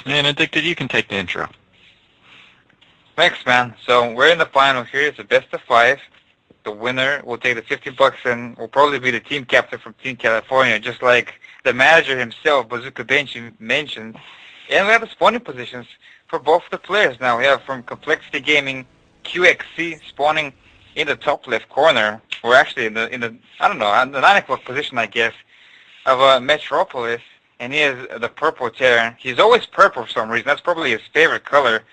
And Addicted, you can take the intro. Thanks, man. So we're in the final here. It's a best of 5. The winner will take the $50 and will probably be the team captain from Team California, just like the manager himself, Bazooka Benchy, mentioned. And we have the spawning positions for both the players now. We have from Complexity Gaming, QXC spawning in the top left corner. We're actually in the I don't know, the 9 o'clock position, I guess, of Metropolis. And he is the purple Terran. He's always purple for some reason. That's probably his favorite color.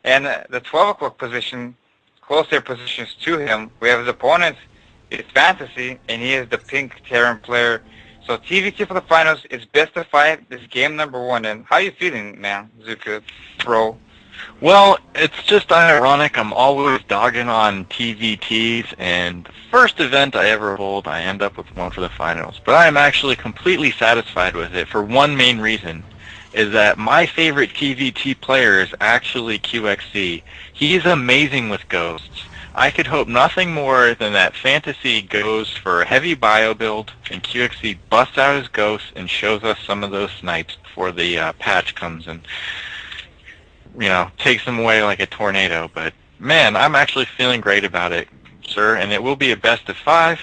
And the 12 o'clock position, closer positions to him, we have his opponent, it's Fantasy, and he is the pink Terran player. So TVT for the finals is best of 5. This is game number 1. And how are you feeling, man, Zuka, bro? Well, it's just ironic. I'm always dogging on TVTs, and the first event I ever hold, I end up with one for the finals. But I'm actually completely satisfied with it for one main reason, is that my favorite TVT player is actually QXC. He's amazing with ghosts. I could hope nothing more than that Fantasy goes for a heavy bio build, and QXC busts out his ghosts and shows us some of those snipes before the patch comes and, takes them away like a tornado. But, man, I'm actually feeling great about it, sir, and it will be a best of 5.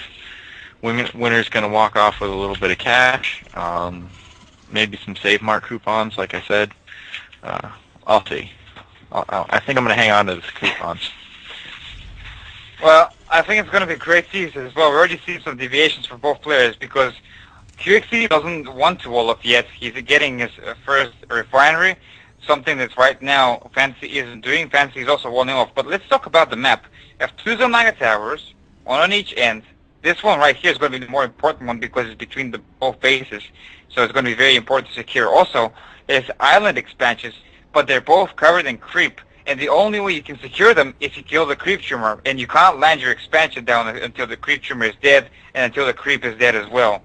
Winner's going to walk off with a little bit of cash, maybe some Save Mart coupons, like I said. I'll see. I think I'm going to hang on to this coupons. Well, I think it's going to be a great season as well. We already see some deviations for both players because QXC doesn't want to wall up yet. He's getting his first refinery, something that's right now Fantasy isn't doing. Fantasy is also walling off. But let's talk about the map. You have 2 Zelnaga towers, one on each end. This one right here is going to be the more important one because it's between the both bases. So it's going to be very important to secure. Also, there's island expansions, but they're both covered in creep. And the only way you can secure them is you kill the creep tumor. And you can't land your expansion down until the creep tumor is dead and until the creep is dead as well.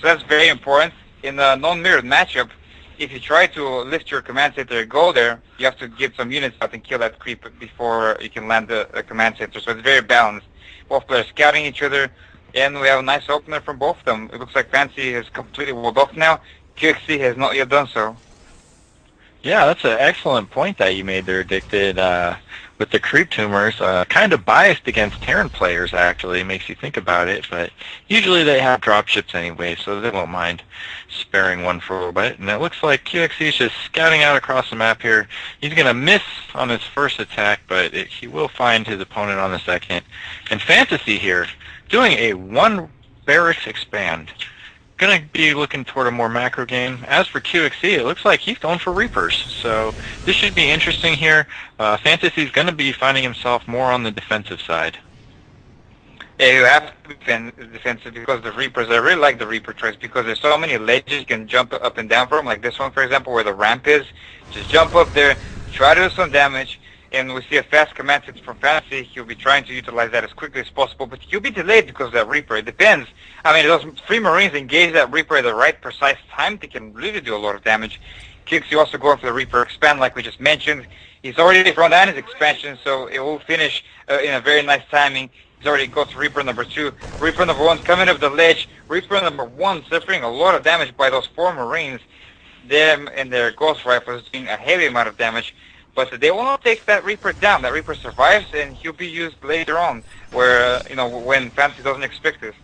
So that's very important. In the non-mirrored matchup, if you try to lift your command center and go there, you have to get some units out and kill that creep before you can land the command center. So it's very balanced. Both players scouting each other. And we have a nice opener from both of them. It looks like Fantasy has completely walled off now. QXC has not yet done so. Yeah, that's an excellent point that you made there, Addicted. With the creep tumors, kind of biased against Terran players, actually. It makes you think about it, but usually they have dropships anyway, so they won't mind sparing one for a little bit. And it looks like QXC is just scouting out across the map here. He's going to miss on his first attack, but he will find his opponent on the second. And Fantasy here, doing a 1 barracks expand. Going to be looking toward a more macro game. As for QXC, it looks like he's going for Reapers. So this should be interesting here. Fantasy's going to be finding himself more on the defensive side. Yeah, you have to be defensive because the Reapers, I really like the Reaper choice because there's so many ledges you can jump up and down from, like this one, for example, where the ramp is. Just jump up there, try to do some damage, and we see a fast command center from Fantasy. He'll be trying to utilize that as quickly as possible, but he'll be delayed because of that Reaper. It depends. I mean, those 3 Marines engage that Reaper at the right precise time. They can really do a lot of damage. QXC also going for the Reaper expand, like we just mentioned. He's already thrown down his expansion, so it will finish in a very nice timing. He's already got to Reaper number 2. Reaper number 1 coming up the ledge. Reaper number 1 suffering a lot of damage by those 4 Marines. Them and their Ghost Rifles doing a heavy amount of damage. But they will not take that Reaper down. That Reaper survives, and he'll be used later on, where when Fantasy doesn't expect it.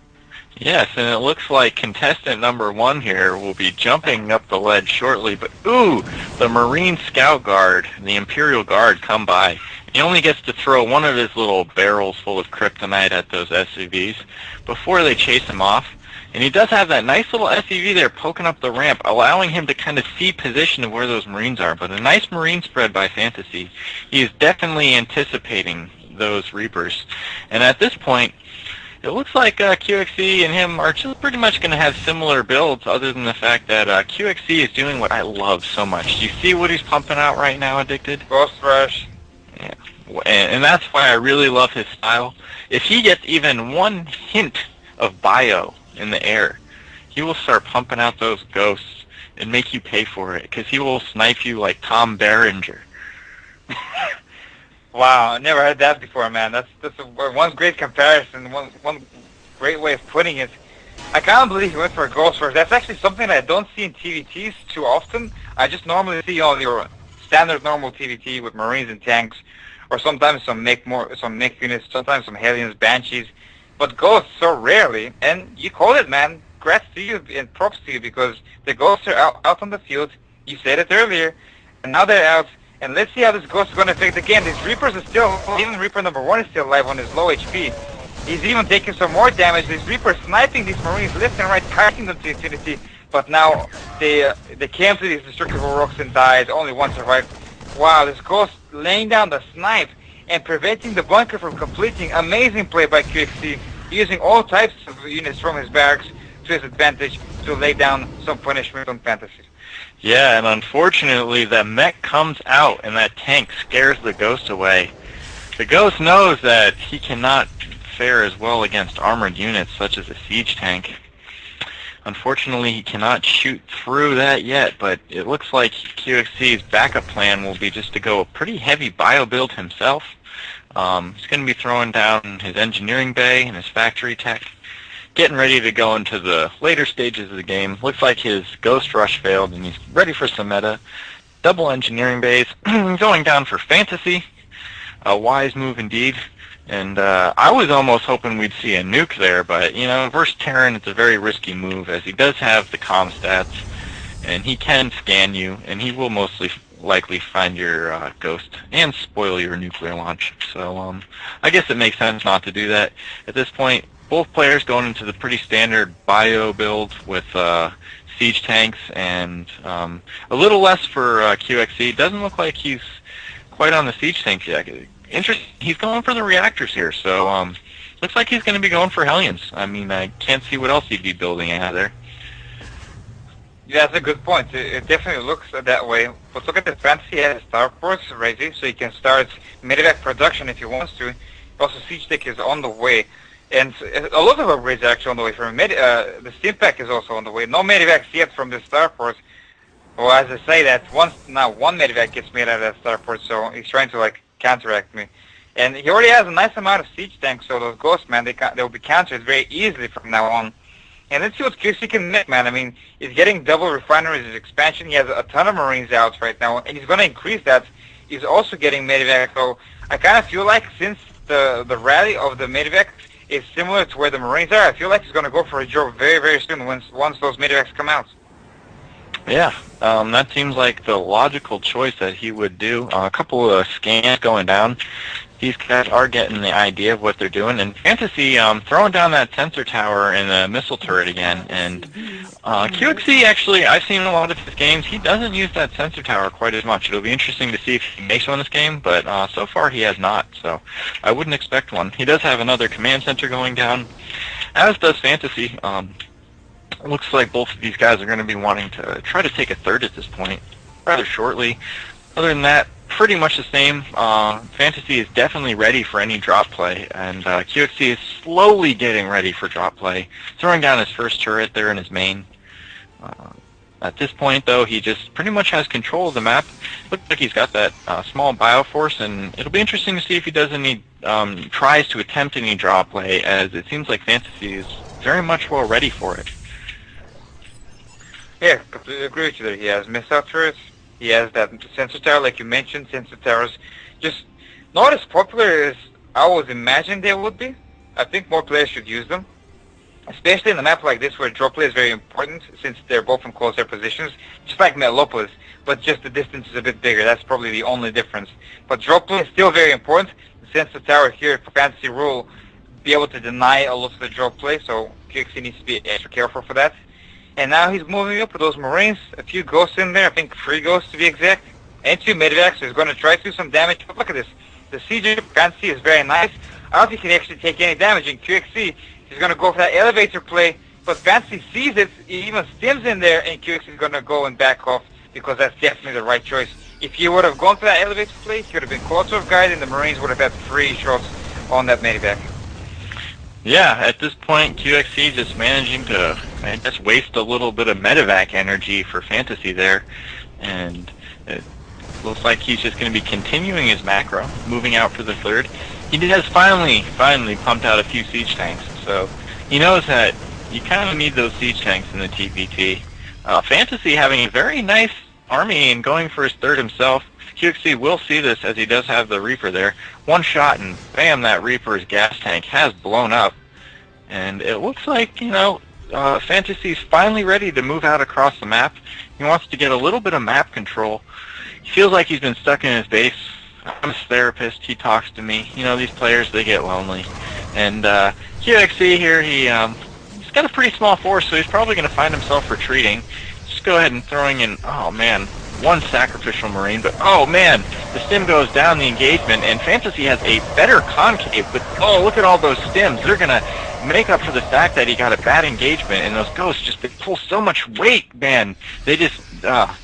Yes, and it looks like contestant number 1 here will be jumping up the ledge shortly. But ooh, the Marine Scout Guard, the Imperial Guard, come by. He only gets to throw one of his little barrels full of kryptonite at those SUVs before they chase him off. And he does have that nice little SUV there poking up the ramp, allowing him to kind of see position of where those Marines are. But a nice Marine spread by Fantasy. He is definitely anticipating those Reapers. And at this point, it looks like QXC and him are just pretty much going to have similar builds, other than the fact that QXC is doing what I love so much. Do you see what he's pumping out right now, Addicted? Ghost Rush. Yeah. And that's why I really love his style. If he gets even one hint of bio in the air, he will start pumping out those ghosts and make you pay for it, because he will snipe you like Tom Berenger. Wow, I never heard that before, man. That's one great comparison, one great way of putting it. I can't believe he went for a Ghost Rush. That's actually something that I don't see in TVTs too often. I just normally see all your standard normal TVT with Marines and tanks, or sometimes some mech units, sometimes some Hellions, Banshees, but Ghosts so rarely. And you called it, man. Congrats to you and props to you, because the Ghosts are out on the field. You said it earlier, and now they're out. And let's see how this Ghost is going to affect the game. These Reapers are still, even Reaper number 1 is still alive on his low HP. He's even taking some more damage. These Reapers sniping these Marines left and right, kiting them to infinity. But now they came to these destructible rocks and died. Only one survived. Wow, this Ghost laying down the snipe and preventing the bunker from completing. Amazing play by coLqxc, using all types of units from his barracks to his advantage to lay down some punishment on Fantasy. Yeah, and unfortunately the mech comes out and that tank scares the Ghost away. The Ghost knows that he cannot fare as well against armored units such as a siege tank. Unfortunately, he cannot shoot through that yet, but it looks like coLqxc's backup plan will be just to go a pretty heavy bio build himself. He's going to be throwing down his engineering bay and his factory tech, getting ready to go into the later stages of the game. Looks like his Ghost Rush failed, and he's ready for some meta. Double engineering bays, going down for Fantasy. A wise move indeed. And I was almost hoping we'd see a nuke there, but, you know, versus Terran, it's a very risky move, as he does have the comm stats, and he can scan you, and he will mostly likely find your Ghost and spoil your nuclear launch. So I guess it makes sense not to do that. At this point, both players going into the pretty standard bio build with siege tanks, and a little less for coLqxc. Doesn't look like he's quite on the siege tanks yet. Interesting. He's going for the reactors here, so looks like he's going to be going for Hellions. I mean, I can't see what else he'd be building out there. Yeah, that's a good point. It definitely looks that way. But look at the Fantasy has starports ready, so he can start medevac production if he wants to. Also, siege tech is on the way, and a lot of upgrades are actually on the way. The steam pack is also on the way. No medevacs yet from the starports. Well, as I say that, one medevac gets made out of that starport, so he's trying to counteract me. And he already has a nice amount of siege tanks, so those Ghosts, man, they will be countered very easily from now on. And let's see what coLqxc can make, man. I mean, he's getting double refineries, his expansion. He has a ton of Marines out right now, and he's going to increase that. He's also getting medevac, so I kind of feel like since the rally of the medevac is similar to where the Marines are, I feel like he's going to go for a job very, very soon once those medevacs come out. Yeah, that seems like the logical choice that he would do. A couple of scans going down. These guys are getting the idea of what they're doing. And Fantasy throwing down that sensor tower and the missile turret again. And coLqxc, actually, I've seen a lot of his games. He doesn't use that sensor tower quite as much. It'll be interesting to see if he makes one this game, but so far he has not. So I wouldn't expect one. He does have another command center going down, as does Fantasy. It looks like both of these guys are going to be wanting to try to take a third at this point, rather shortly. Other than that, pretty much the same. Fantasy is definitely ready for any drop play, and coLqxc is slowly getting ready for drop play, throwing down his first turret there in his main. At this point, though, he just pretty much has control of the map. Looks like he's got that small bioforce, and it'll be interesting to see if he does any, tries to attempt any drop play, as it seems like Fantasy is very much well ready for it. Yeah, completely agree with you there. He has missile turrets. He has that sensor tower, like you mentioned. Sensor towers just not as popular as I was imagining they would be. I think more players should use them, especially in a map like this where drop play is very important, since they're both in closer positions, just like Metalopolis, but just the distance is a bit bigger. That's probably the only difference. But drop play is still very important. The sensor tower here for Fantasy rule be able to deny a lot of the drop play, so coLqxc needs to be extra careful for that. And now he's moving up with those Marines, a few Ghosts in there, I think 3 Ghosts to be exact, and 2 medevacs, so he's going to try to do some damage. But look at this, the siege of Fantasy is very nice. I don't think he can actually take any damage in coLqxc. He's going to go for that elevator play, but Fantasy sees it, he even stims in there, and coLqxc is going to go and back off, because that's definitely the right choice. If he would have gone for that elevator play, he would have been caught off guard, and the Marines would have had 3 shots on that medevac. Yeah, at this point, coLqxc just managing to, I guess, waste a little bit of medevac energy for Fantasy there, and it looks like he's just going to be continuing his macro, moving out for the third. He has finally pumped out a few siege tanks, so he knows that You kind of need those siege tanks in the TPT. Fantasy having a very nice army and going for his third himself. QXC will see this as he does have the Reaper there. One shot and bam, that Reaper's gas tank has blown up. And it looks like, Fantasy's finally ready to move out across the map. He wants to get a little bit of map control. He feels like he's been stuck in his base. I'm his therapist. He talks to me. These players, they get lonely. And QXC here, he's got a pretty small force, so he's probably going to find himself retreating. Just go ahead and throwing in, oh man, one sacrificial marine, but oh man, the stim goes down the engagement, and Fantasy has a better concave, but oh, look at all those stims. They're going to make up for the fact that he got a bad engagement, and those ghosts just, they pull so much weight, man. They just,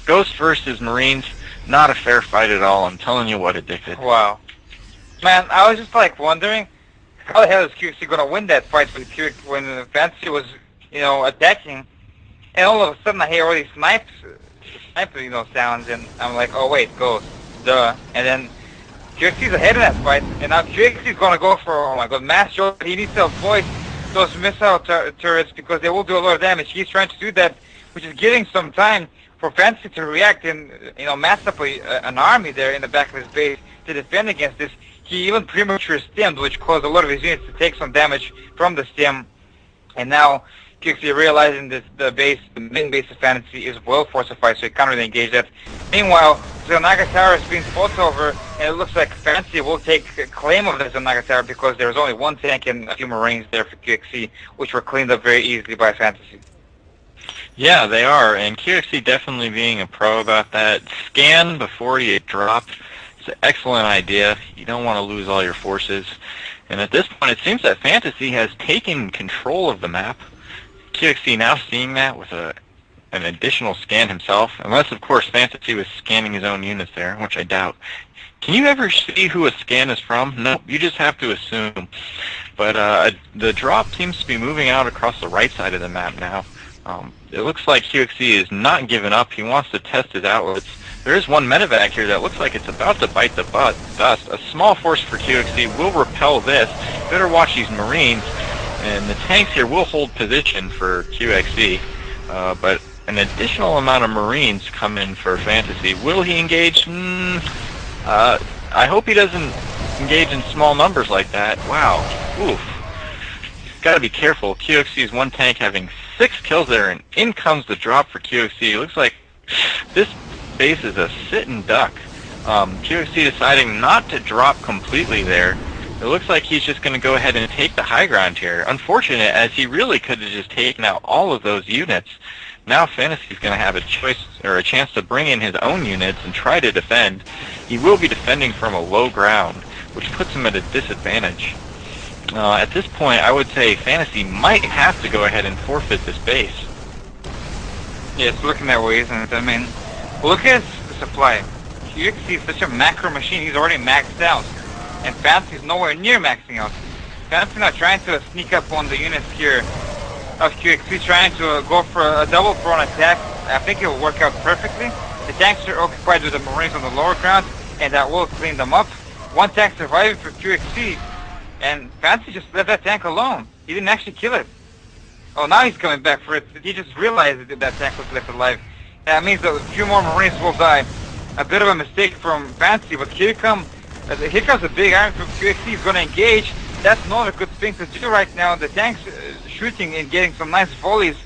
Ghost versus Marines, not a fair fight at all. I'm telling you what, Addicted. Wow. Man, I was just like wondering, how the hell is QXC going to win that fight when Fantasy was, attacking, and all of a sudden I hear all these sniper, sounds, and I'm like, oh wait, Ghost, duh. And then QXC's ahead in that fight, and now QXC's going to go for, oh my god, mass shot. He needs to avoid those missile turrets because they will do a lot of damage. He's trying to do that, which is giving some time for Fantasy to react and, mass up an army there in the back of his base to defend against this. He even premature stemmed, which caused a lot of his units to take some damage from the stem. And now QXC realizing that the main base of Fantasy is well fortified, so he can't really engage that. Meanwhile, Zelnaga Tower is being fought over, and it looks like Fantasy will take claim of the Zelnaga Tower because there's only one tank and a few Marines there for QXC, which were cleaned up very easily by Fantasy. Yeah, they are, and QXC definitely being a pro about that. Scan before you drop. It's an excellent idea. You don't want to lose all your forces. And at this point, it seems that Fantasy has taken control of the map. QXC now seeing that with an additional scan himself, unless, of course, Fantasy was scanning his own units there, which I doubt. Can you ever see who a scan is from? Nope, you just have to assume. But the drop seems to be moving out across the right side of the map now. It looks like QXC is not giving up. He wants to test his outlets. There is one medevac here that looks like it's about to bite the dust. A small force for QXC will repel this. Better watch these Marines. And the tanks here will hold position for QXC. But an additional amount of Marines come in for Fantasy. Will he engage? I hope he doesn't engage in small numbers like that. Wow. Oof. Got to be careful. QXC's one tank having 6 kills there, and in comes the drop for QXC. It looks like this base is a sit and duck. QXC deciding not to drop completely there. It looks like he's just going to go ahead and take the high ground here. Unfortunate, as he really could have just taken out all of those units. Now Fantasy's going to have a choice or a chance to bring in his own units and try to defend. He will be defending from a low ground, which puts him at a disadvantage. At this point, I would say Fantasy might have to go ahead and forfeit this base. Yeah, it's looking that way, isn't it? I mean, look at the supply. QXC is such a macro machine. He's already maxed out. And Fantasy's nowhere near maxing out. Fantasy's not trying to sneak up on the units here of QXC, trying to go for a double prone attack. I think it will work out perfectly. The tanks are occupied with the Marines on the lower ground, and that will clean them up. One tank surviving for QXC, and Fantasy just let that tank alone. He didn't actually kill it. Oh, now he's coming back for it. He just realized that that tank was left alive. That means that a few more Marines will die. A bit of a mistake from Fantasy, but here comes a big army from QXC. He's going to engage. That's not a good thing to do right now. The tank's shooting and getting some nice volleys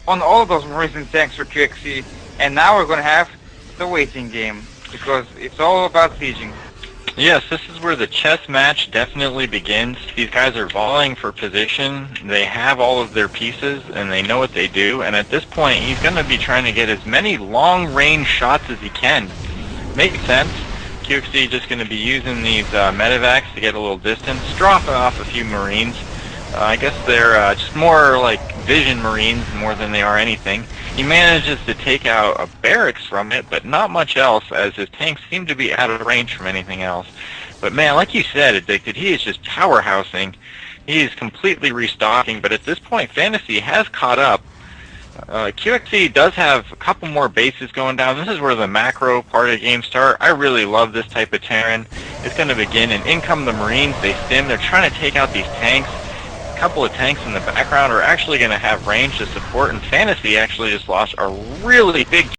on all those Marines and tanks for QXC. And now we're going to have the waiting game, because it's all about sieging. Yes, this is where the chess match definitely begins. These guys are volleying for position. They have all of their pieces, and they know what they do. And at this point, he's going to be trying to get as many long-range shots as he can. Makes sense. QXC just going to be using these medevacs to get a little distance, dropping off a few Marines. I guess they're just more like vision Marines more than they are anything. He manages to take out a barracks from it, but not much else, as his tanks seem to be out of range from anything else. But man, like you said, Addicted, he is just powerhousing. He is completely restocking, but at this point, Fantasy has caught up. QXC does have a couple more bases going down. This is where the macro part of the game starts. I really love this type of Terran. It's going to begin, and in come the Marines. They stim. They're trying to take out these tanks. couple of tanks in the background are actually going to have range to support, and Fantasy actually just lost a really big